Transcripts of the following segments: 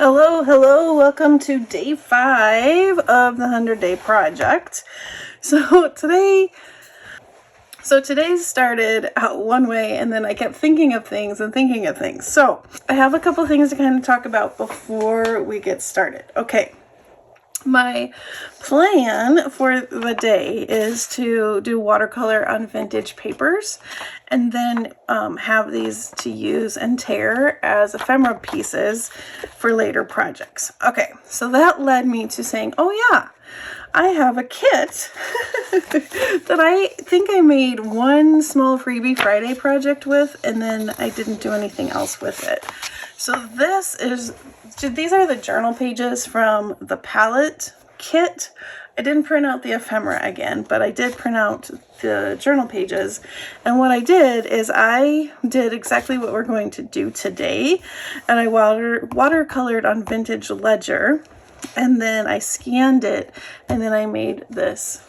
Hello, hello, welcome to day 5 of the 100-day project. Today started out one way, and then I kept thinking of things. So I have a couple things to kind of talk about before we get started. Okay. My plan for the day is to do watercolor on vintage papers and then have these to use and tear as ephemera pieces for later projects. Okay, so that led me to saying, oh yeah, I have a kit that I think I made one small freebie Friday project with, and then I didn't do anything else with it. So these are the journal pages from the palette kit. I didn't print out the ephemera again, but I did print out the journal pages. And what I did is I did exactly what we're going to do today. And I watercolored on vintage ledger, and then I scanned it, and then I made this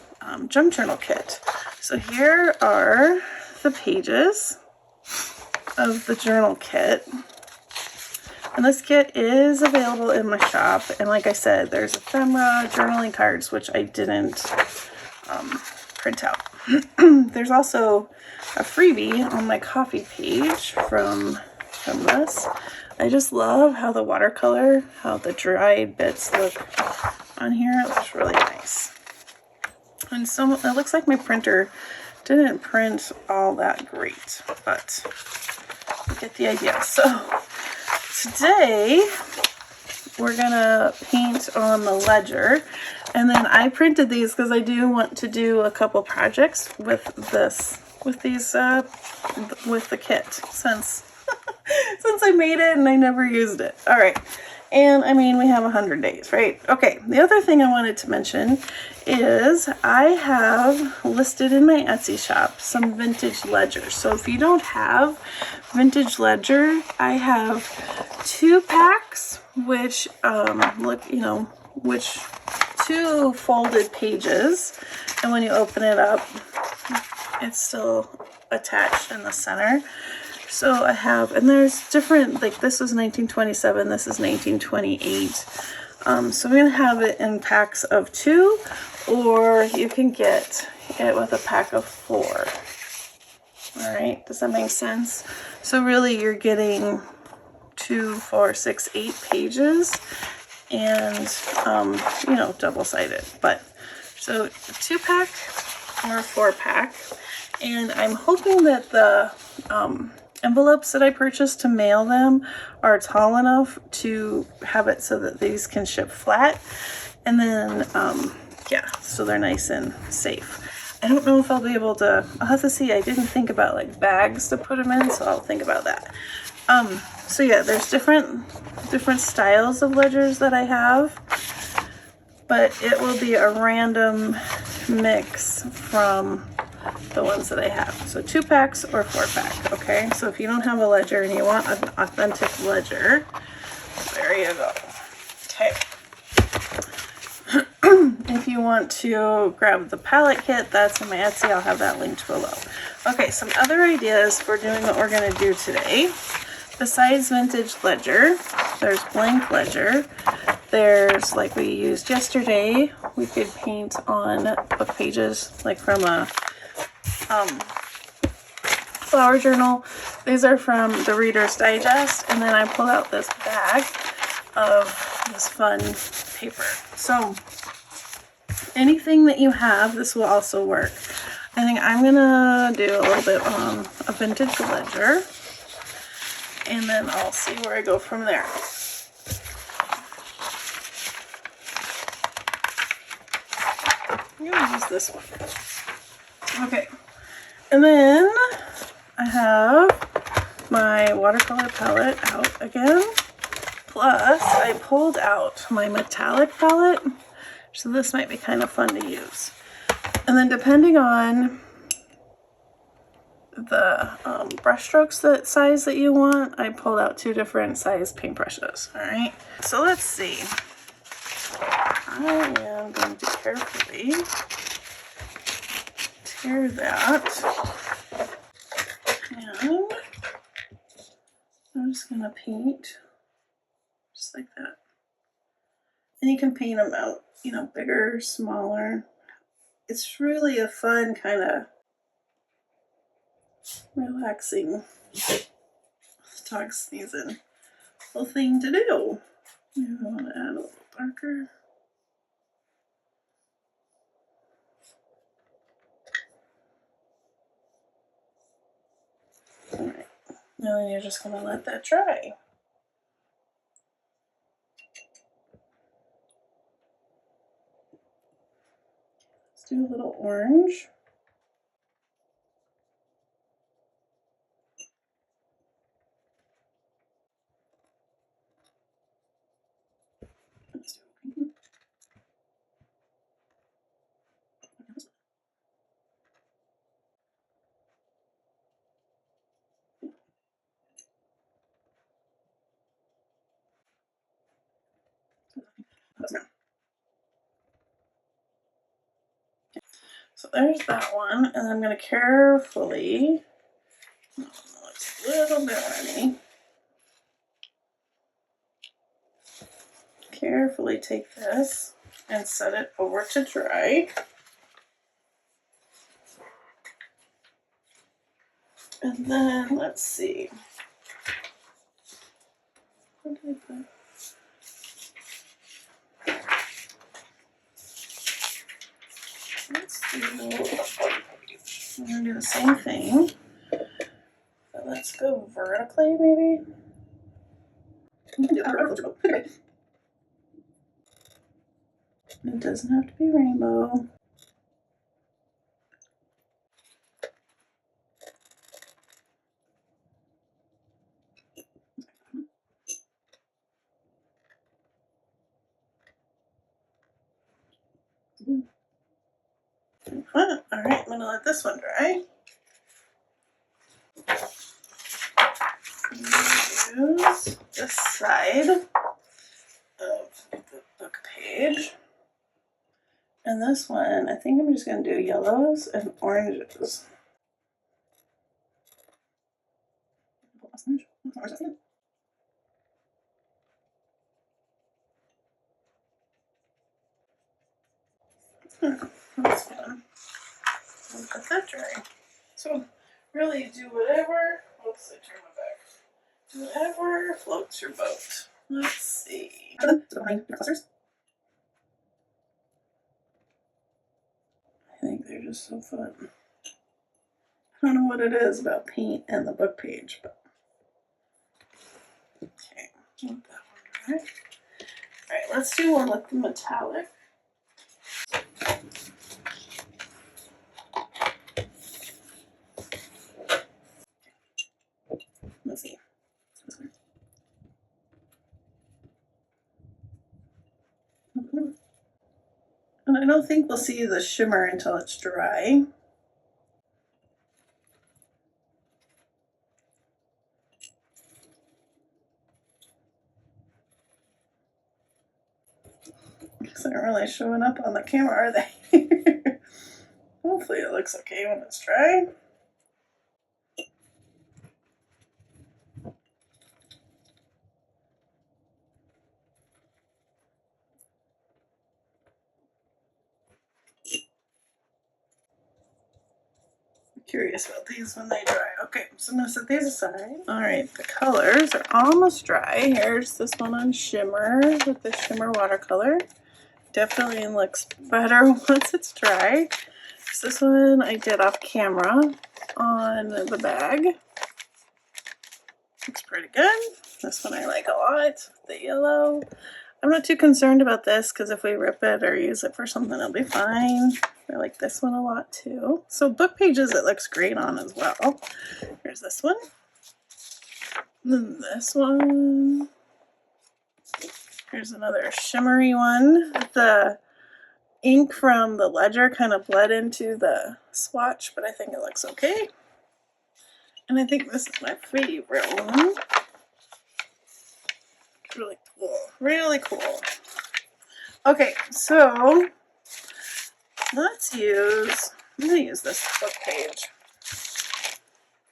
junk journal kit. So here are the pages of the journal kit. And this kit is available in my shop. And like I said, there's ephemera, journaling cards, which I didn't print out. There's also a freebie on my coffee page from this. I just love how the watercolor, how the dried bits look on here. It looks really nice. And so it looks like my printer didn't print all that great, but you get the idea. So today we're gonna paint on the ledger, and then I printed these because I do want to do a couple projects with the kit since I made it and I never used it. All right. And I mean, we have 100 days, right? Okay. The other thing I wanted to mention is I have listed in my Etsy shop some vintage ledgers. So if you don't have vintage ledger, I have 2 packs, which which 2 folded pages. And when you open it up, it's still attached in the center. So I have, and there's different, like this was 1927, this is 1928. So I'm going to have it in packs of 2, or you can get it with a pack of 4. All right, does that make sense? So really you're getting 2, 4, 6, 8 pages, and, double-sided. But, so 2-pack or 4-pack. And I'm hoping that the envelopes that I purchased to mail them are tall enough to have it so that these can ship flat. And then, so they're nice and safe. I don't know if I'll be able to, I'll have to see. I didn't think about like bags to put them in, so I'll think about that. So yeah, there's different styles of ledgers that I have, but it will be a random mix from the ones that I have. So 2 packs or 4-pack, okay? So if you don't have a ledger and you want an authentic ledger, there you go. Okay. If you want to grab the palette kit, that's in my Etsy. I'll have that linked below. Okay, some other ideas for doing what we're going to do today. Besides vintage ledger, there's blank ledger. There's, like we used yesterday, we could paint on book pages, like from a flower journal. These are from the Reader's Digest, and then I pulled out this bag of this fun paper. So anything that you have, this will also work. I think I'm gonna do a little bit on a vintage ledger, and then I'll see where I go from there. I'm gonna use this one. Okay. And then I have my watercolor palette out again. Plus, I pulled out my metallic palette. So this might be kind of fun to use. And then depending on the brush strokes size that you want, I pulled out 2 different size paintbrushes. All right. So let's see. I am going to carefully tear that, and I'm just going to paint just just like that. And you can paint them out, you know, bigger, smaller. It's really a fun kind of relaxing dog season little thing to do. I want to add a little darker. All right, now then you're just going to let that dry. Let's do a little orange. Let's do pink. So there's that one, and I'm going to carefully, it's a little bit runny, carefully take this and set it over to dry. And then let's see. What did I put? Let's do, I'm going to do the same thing. But let's go vertically, maybe. It doesn't have to be rainbow. All right, I'm going to let this one dry. Use this side of the book page. And this one, I think I'm just going to do yellows and oranges. That's fun. I'll let that dry. So really do whatever, oops, I turned my back. Do whatever floats your boat. Let's see. I think they're just so fun. I don't know what it is about paint and the book page, but okay, let that one dry. Alright, let's do one with the metallic. Let's see. And I don't think we'll see the shimmer until it's dry. Because they're really showing up on the camera, are they? Hopefully it looks okay when it's dry. Curious about these when they dry. Okay, so I'm going to set these aside. Alright, the colors are almost dry. Here's this one on shimmer with the shimmer watercolor. Definitely looks better once it's dry. So this one I did off camera on the bag. Looks pretty good. This one I like a lot, the yellow. I'm not too concerned about this because if we rip it or use it for something, it'll be fine. I like this one a lot too. So book pages it looks great on as well. Here's this one. Then this one. Here's another shimmery one. The ink from the ledger kind of bled into the swatch, but I think it looks okay. And I think this is my favorite one. It's really cool. Really cool. Okay, so let's use, I'm going to use this book page.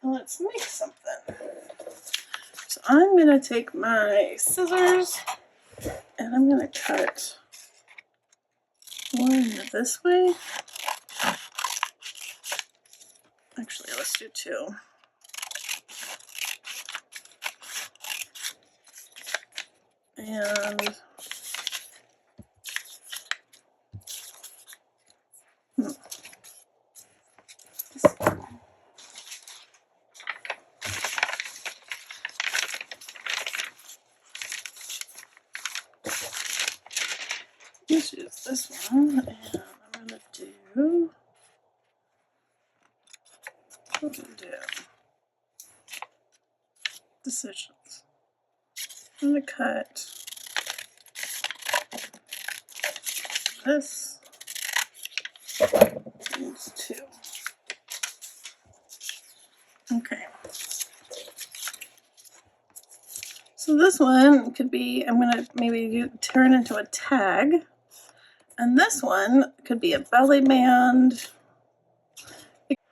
Let's make something. So I'm going to take my scissors then I'm going to cut one this way. Actually, let's do two. And let's use this one, and I'm going to do decisions. I'm going to cut this. It's two. Okay. So this one could be, I'm going to maybe turn into a tag. And this one could be a belly band.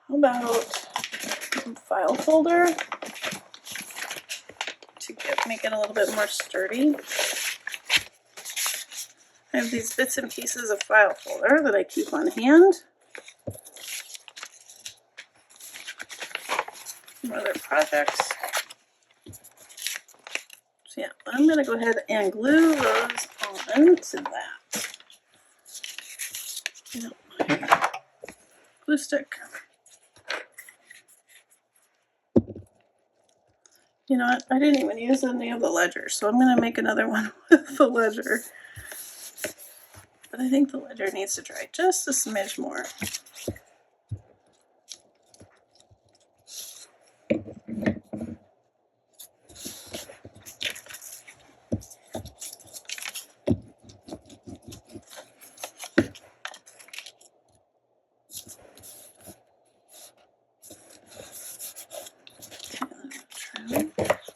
How about a file folder to make it a little bit more sturdy? I have these bits and pieces of file folder that I keep on hand. Some other projects. So yeah, I'm going to go ahead and glue those on to that. Glue stick. You know what? I didn't even use any of the ledger, so I'm going to make another one with the ledger. But I think the ledger needs to dry just a smidge more.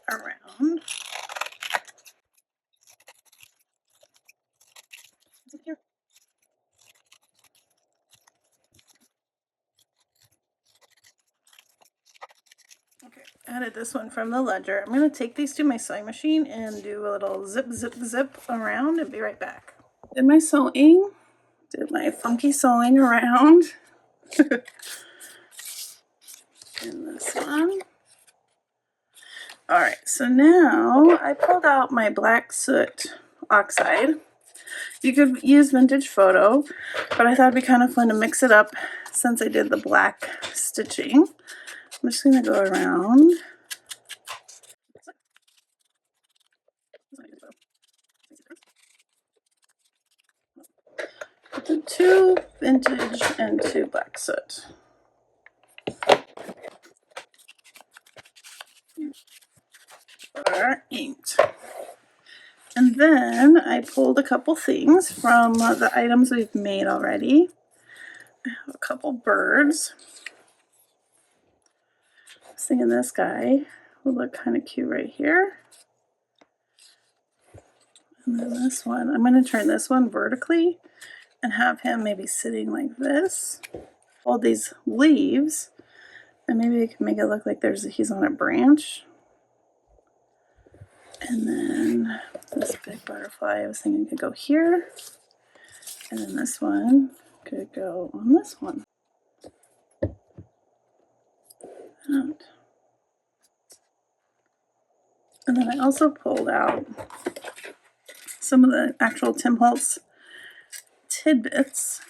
Around. Here. Okay, added this one from the ledger. I'm going to take these to my sewing machine and do a little zip, zip, zip around and be right back. Did my sewing, did my funky sewing around. And this one. Alright, so now I pulled out my black soot oxide. You could use vintage photo, but I thought it'd be kind of fun to mix it up since I did the black stitching. I'm just going to go around. The two vintage and two black soot. Are inked. And then I pulled a couple things from the items we've made already. I have a couple birds. I was thinking this guy would look kind of cute right here. And then this one, I'm going to turn this one vertically and have him maybe sitting like this. Hold these leaves, and maybe we can make it look like he's on a branch. And then this big butterfly, I was thinking could go here. And then this one could go on this one. And then I also pulled out some of the actual Tim Holtz tidbits.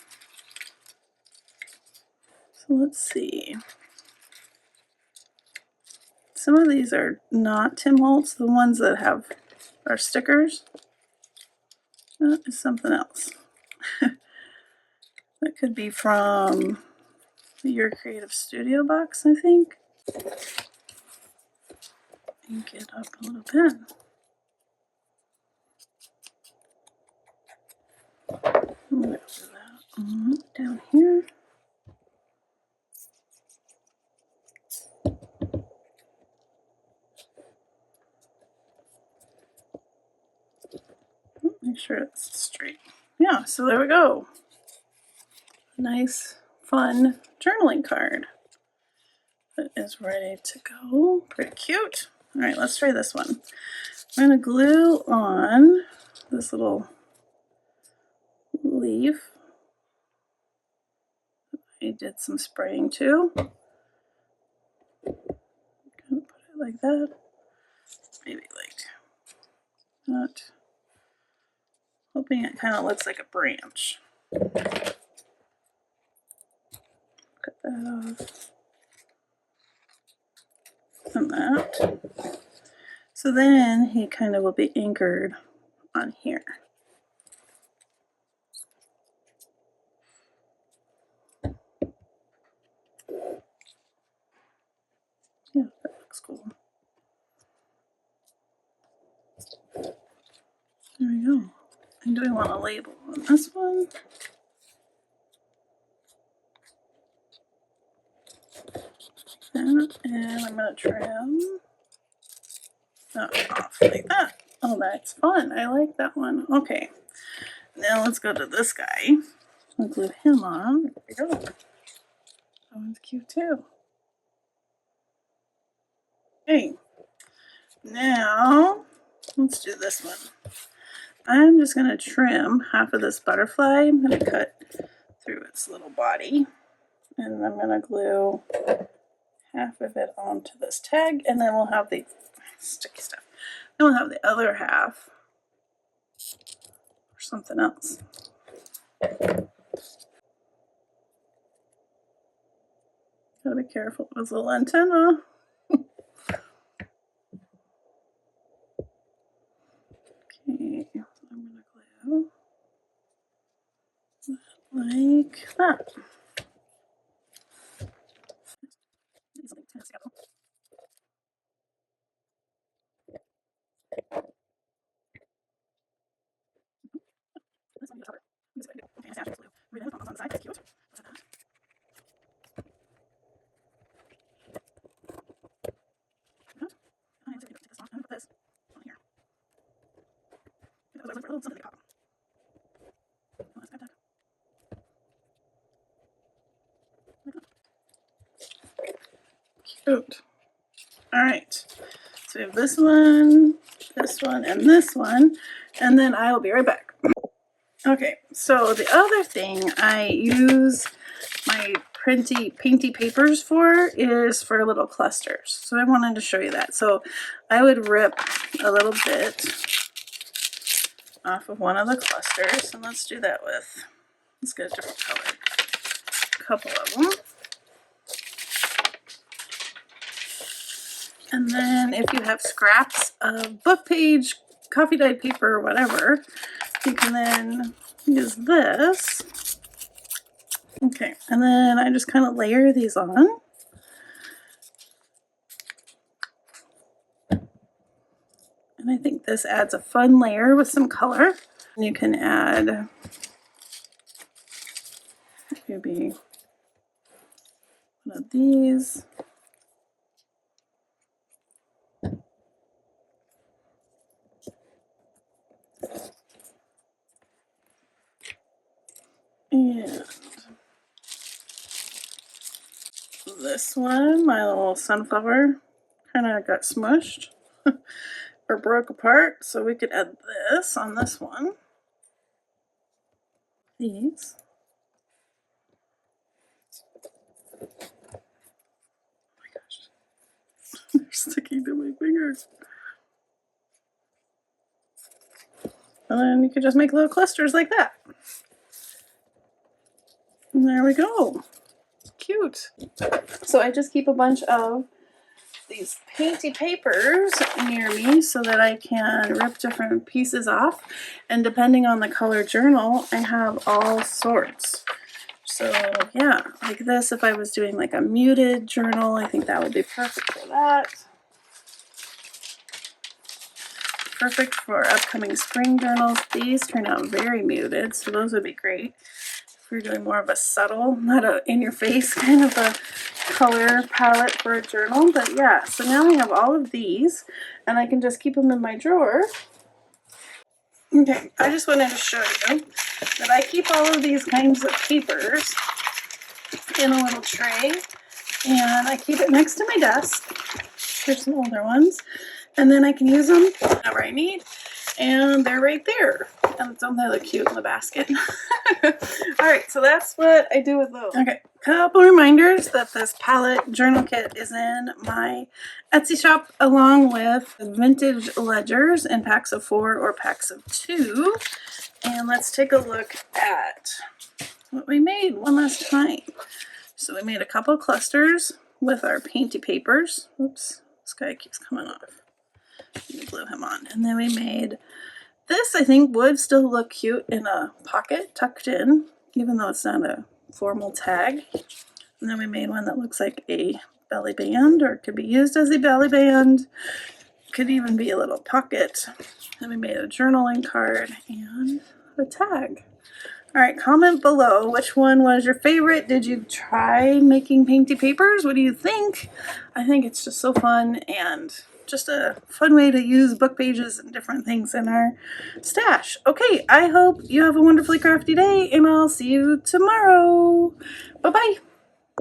So let's see. Some of these are not Tim Holtz. The ones that are stickers. That is something else. That could be from Your Creative Studio box, I think. Ink it up a little bit. I'm going to do that down here. Make sure it's straight. Yeah, so there we go. A nice, fun journaling card that is ready to go. Pretty cute. All right, let's try this one. I'm going to glue on this little leaf. I did some spraying too. Kind of put it like that. Maybe like that. Hoping it kind of looks like a branch. Cut that off. And that. So then he kind of will be anchored on here. Yeah, that looks cool. There we go. And do I want a label on this one? That, and I'm going to trim that off like that. Oh, that's fun. I like that one. Okay. Now let's go to this guy. I'll glue him on. There we go. That one's cute too. Okay. Now, let's do this one. I'm just going to trim half of this butterfly. I'm going to cut through its little body. And I'm going to glue half of it onto this tag. And then we'll have the sticky stuff. Then we'll have the other half for something else. Gotta be careful with his little antenna. Okay, I'm gonna glue like that. Cute. All right. So we have this one, and this one, and then I will be right back. Okay, so the other thing I use my painty papers for is for little clusters. So I wanted to show you that. So I would rip a little bit off of one of the clusters, and let's do that with, let's get a different color, a couple of them. And then if you have scraps of book page, coffee dyed paper, or whatever, you can then use this. Okay, and then I just kind of layer these on. And I think this adds a fun layer with some color. You can add maybe one of these. And this one, my little sunflower, kind of got smushed or broke apart. So we could add this on this one. These. Oh my gosh. They're sticking to my fingers. And then you could just make little clusters like that. And there we go. Cute. So I just keep a bunch of these painty papers near me so that I can rip different pieces off. And depending on the color journal, I have all sorts. So yeah, like this, if I was doing like a muted journal, I think that would be perfect for that. Perfect for upcoming spring journals. These turn out very muted, so those would be great. If you're doing more of a subtle, not a in-your-face kind of a color palette for a journal. But yeah, so now I have all of these, and I can just keep them in my drawer. Okay, I just wanted to show you that I keep all of these kinds of papers in a little tray, and I keep it next to my desk. Here's some older ones. And then I can use them whenever I need. And they're right there. And don't they look cute in the basket? Alright, so that's what I do with those. Okay, couple reminders that this palette journal kit is in my Etsy shop along with vintage ledgers in packs of 4 or packs of 2. And let's take a look at what we made one last time. So we made a couple clusters with our painty papers. Oops, this guy keeps coming off. Let me glue him on. And then we made this. I think would still look cute in a pocket tucked in, even though it's not a formal tag. And then we made one that looks like a belly band, or it could be used as a belly band. Could even be a little pocket. Then we made a journaling card and a tag. Alright, comment below which one was your favorite. Did you try making painty papers? What do you think? I think it's just so fun and just a fun way to use book pages and different things in our stash. Okay, I hope you have a wonderfully crafty day, and I'll see you tomorrow. Bye-bye.